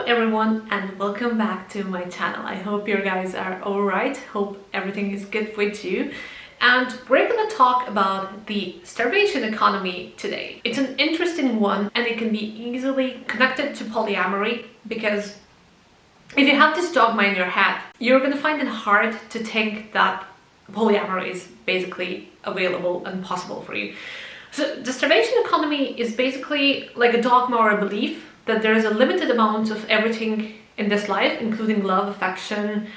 everyone and welcome back to my channel. I hope you guys are alright, hope everything is good with you. And we're gonna talk about the starvation economy today. It's an interesting one and it can be easily connected to polyamory, because if you have this dogma in your head, you're gonna find it hard to think that polyamory is basically available and possible for you. So the starvation economy is basically like a dogma or a belief that there is a limited amount of everything in this life, including love, affection,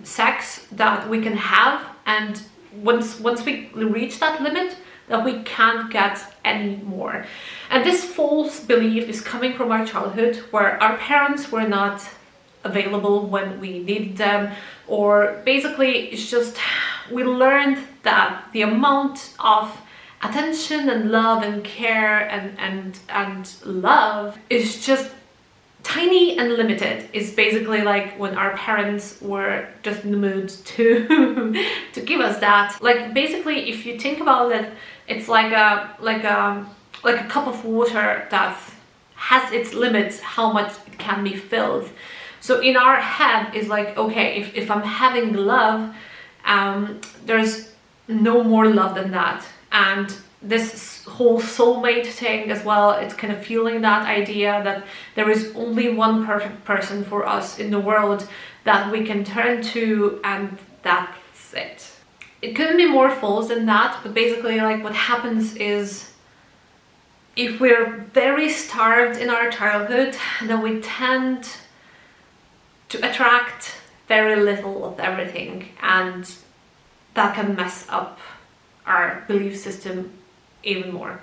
sex, that we can have, and once we reach that limit, that we can't get any more. And this false belief is coming from our childhood, where our parents were not available when we needed them, or basically it's just we learned that the amount of attention and love and care and love is just tiny and limited. It's basically like when our parents were just in the mood to to give us that. Like basically, if you think about it, it's like a cup of water that has its limits, how much it can be filled. So in our head is like, okay, if I'm having love, there's no more love than that. And this whole soulmate thing as well, it's kind of feeling that idea that there is only one perfect person for us in the world that we can turn to, and that's it. It couldn't be more false than that, but basically like what happens is, if we're very starved in our childhood, then we tend to attract very little of everything, and that can mess up our belief system even more.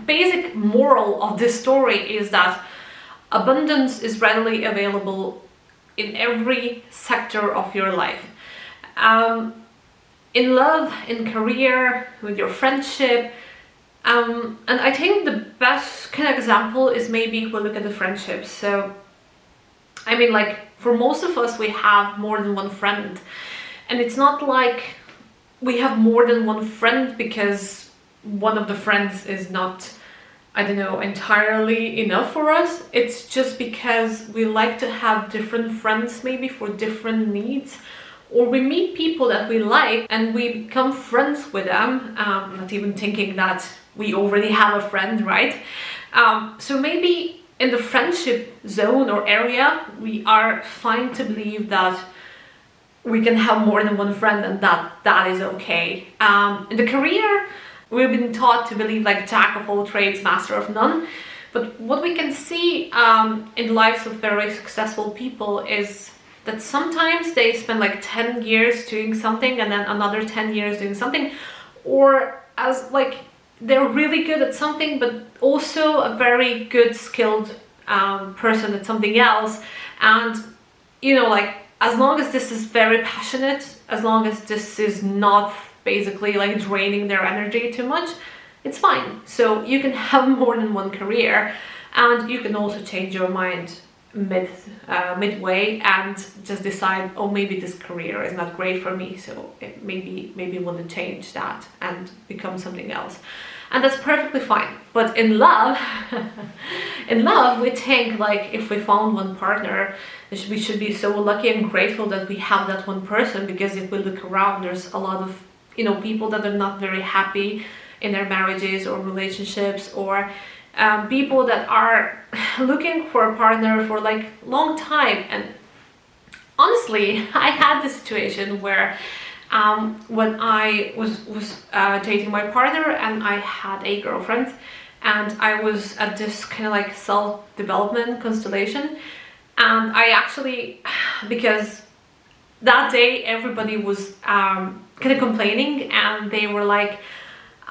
Basic moral of this story is that abundance is readily available in every sector of your life. In love, in career, with your friendship. And I think the best kind of example is maybe if we look at the friendships. So, I mean, like for most of us, we have more than one friend. And it's not like we have more than one friend because one of the friends is not, I don't know, entirely enough for us. It's just because we like to have different friends, maybe for different needs, or we meet people that we like and we become friends with them, not even thinking that we already have a friend, right? So maybe in the friendship zone or area, we are fine to believe that we can have more than one friend, and that is okay. In the career, we've been taught to believe like jack of all trades, master of none. But what we can see in lives of very successful people is that sometimes they spend like 10 years doing something and then another 10 years doing something, or as like they're really good at something but also a very good skilled person at something else. And you know, like as long as this is very passionate, as long as this is not basically like draining their energy too much, it's fine. So you can have more than one career, and you can also change your mind midway and just decide, oh, maybe this career is not great for me, so maybe want to change that and become something else. And that's perfectly fine. But in love, we think like if we found one partner, we should be so lucky and grateful that we have that one person, because if we look around, there's a lot of, you know, people that are not very happy in their marriages or relationships, or people that are looking for a partner for like long time. And honestly, I had this situation where when I was dating my partner and I had a girlfriend, and I was at this kind of like self-development constellation, and I actually, because that day everybody was kind of complaining, and they were like,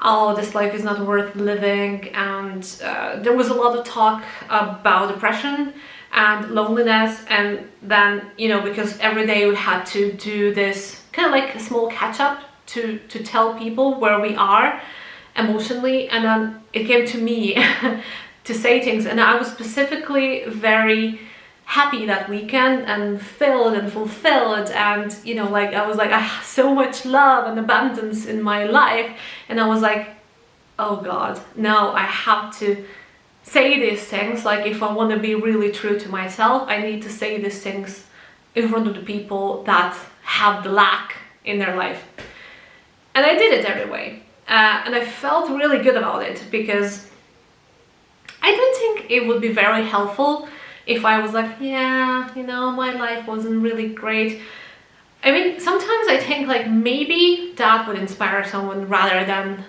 oh, this life is not worth living, and there was a lot of talk about depression and loneliness. And then, you know, because every day we had to do this kind of like a small catch-up to tell people where we are emotionally, and then it came to me to say things, and I was specifically very happy that weekend and filled and fulfilled, and you know, like I was like, I have so much love and abundance in my life, and I was like, oh God, now I have to say these things. Like if I want to be really true to myself, I need to say these things in front of the people that have the lack in their life. And I did it anyway. And I felt really good about it, because I don't think it would be very helpful if I was like, yeah, you know, my life wasn't really great. I mean, sometimes I think like maybe that would inspire someone rather than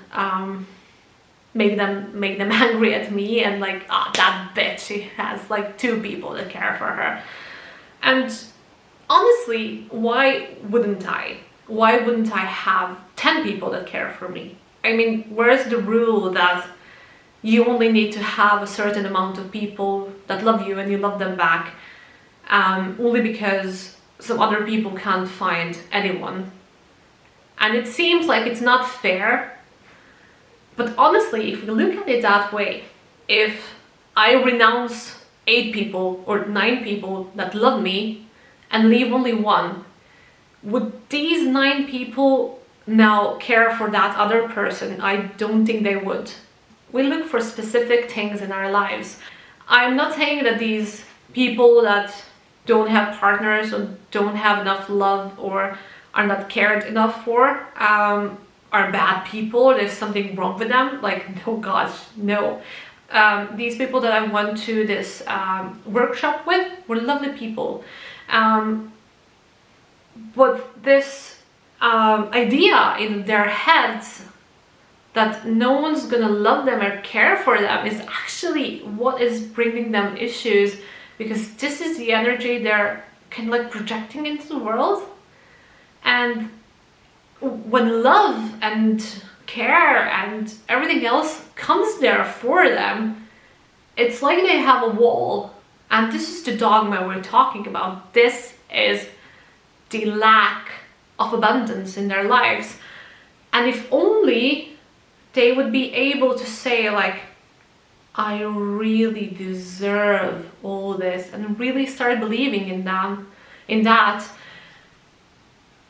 make them angry at me and like, ah, that bitch, she has like 2 people that care for her. And honestly, why wouldn't I? Why wouldn't I have 10 people that care for me? I mean, where's the rule that you only need to have a certain amount of people that love you and you love them back, only because some other people can't find anyone? And it seems like it's not fair. But honestly, if we look at it that way, if I renounce 8 people or 9 people that love me and leave only 1, would these 9 people now care for that other person? I don't think they would. We look for specific things in our lives. I'm not saying that these people that don't have partners or don't have enough love or are not cared enough for are bad people, or there's something wrong with them. Like, no, gosh, no. These people that I went to this workshop with were lovely people. But this idea in their heads that no one's gonna love them or care for them is actually what is bringing them issues, because this is the energy they're kind of like projecting into the world. And when love and care and everything else comes there for them, it's like they have a wall. And this is the dogma we're talking about. This is the lack of abundance in their lives. And if only they would be able to say like, I really deserve all this, and really start believing in them, in that,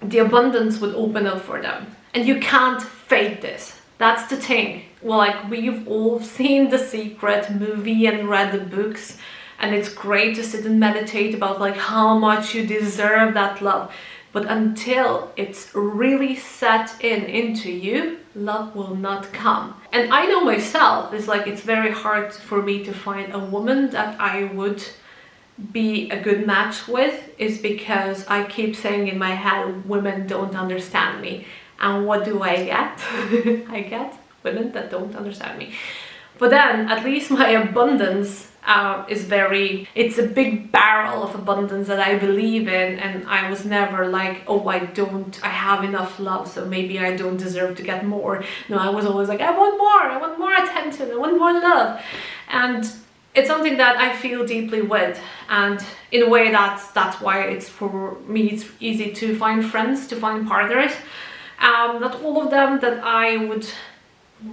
the abundance would open up for them. And you can't fake this. That's the thing. Well, like, we've all seen The Secret movie and read the books, and it's great to sit and meditate about like how much you deserve that love. But until it's really set into you, love will not come. And I know myself, it's like, it's very hard for me to find a woman that I would be a good match with, is because I keep saying in my head, women don't understand me. And what do I get? I get women that don't understand me. But then at least my abundance it's a big barrel of abundance that I believe in, and I was never like, oh, I have enough love, so maybe I don't deserve to get more. No, I was always like, I want more attention, I want more love. And it's something that I feel deeply with, and in a way that's why it's, for me, it's easy to find friends, to find partners. Not all of them that I would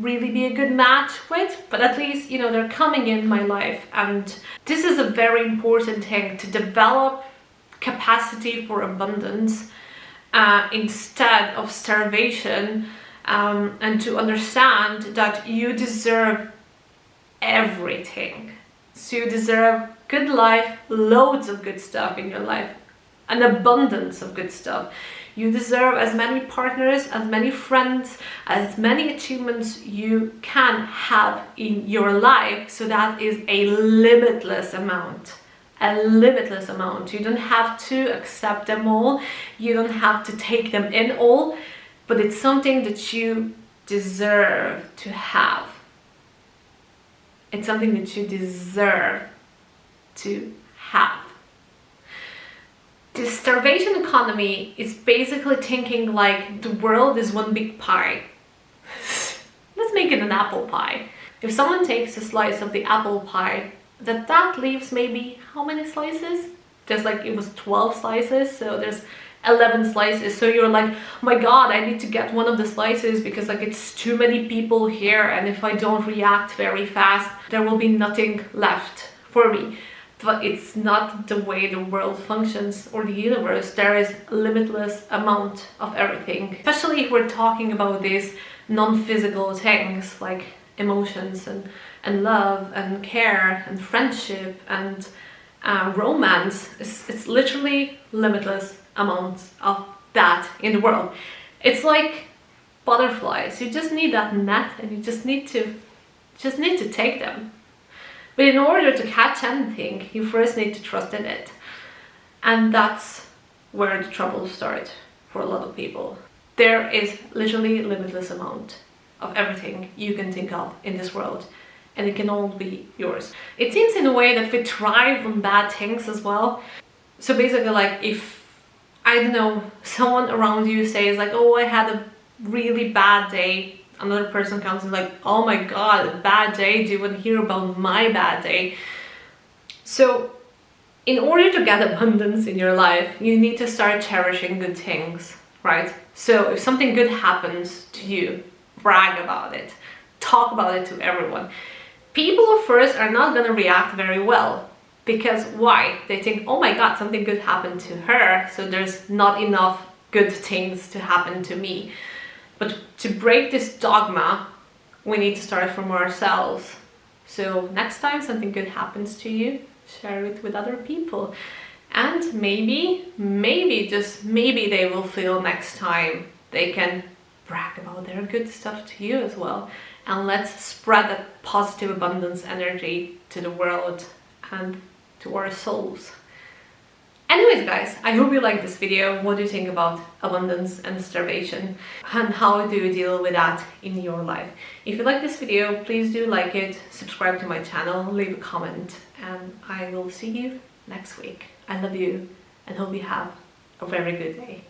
really be a good match with, but at least, you know, they're coming in my life. And this is a very important thing, to develop capacity for abundance instead of starvation, and to understand that you deserve everything. So you deserve good life, loads of good stuff in your life, an abundance of good stuff. You deserve as many partners, as many friends, as many achievements you can have in your life. So that is a limitless amount. A limitless amount. You don't have to accept them all. You don't have to take them in all. But it's something that you deserve to have. It's something that you deserve to have. The starvation economy is basically thinking like the world is one big pie. Let's make it an apple pie. If someone takes a slice of the apple pie, that leaves maybe how many slices? There's like, it was 12 slices, so there's 11 slices. So you're like, oh my god, I need to get one of the slices because like it's too many people here, and if I don't react very fast, there will be nothing left for me. But it's not the way the world functions, or the universe. There is a limitless amount of everything. Especially if we're talking about these non-physical things like emotions and love and care and friendship and romance. It's literally limitless amounts of that in the world. It's like butterflies. You just need that net, and you just need to take them. But in order to catch anything, you first need to trust in it. And that's where the trouble starts for a lot of people. There is literally limitless amount of everything you can think of in this world, and it can all be yours. It seems in a way that we thrive on bad things as well. So basically, like, if, I don't know, someone around you says like, oh, I had a really bad day, another person comes and like, oh my god, a bad day, do you want to hear about my bad day? So in order to get abundance in your life, you need to start cherishing good things, right? So if something good happens to you, brag about it, talk about it to everyone. People at first are not going to react very well, because why? They think, oh my god, something good happened to her, so there's not enough good things to happen to me. But to break this dogma, we need to start from ourselves. So next time something good happens to you, share it with other people. And maybe, just maybe they will feel next time they can brag about their good stuff to you as well. And let's spread that positive abundance energy to the world and to our souls. Anyways guys, I hope you liked this video. What do you think about abundance and starvation? And how do you deal with that in your life? If you like this video, please do like it, subscribe to my channel, leave a comment, and I will see you next week. I love you and hope you have a very good day.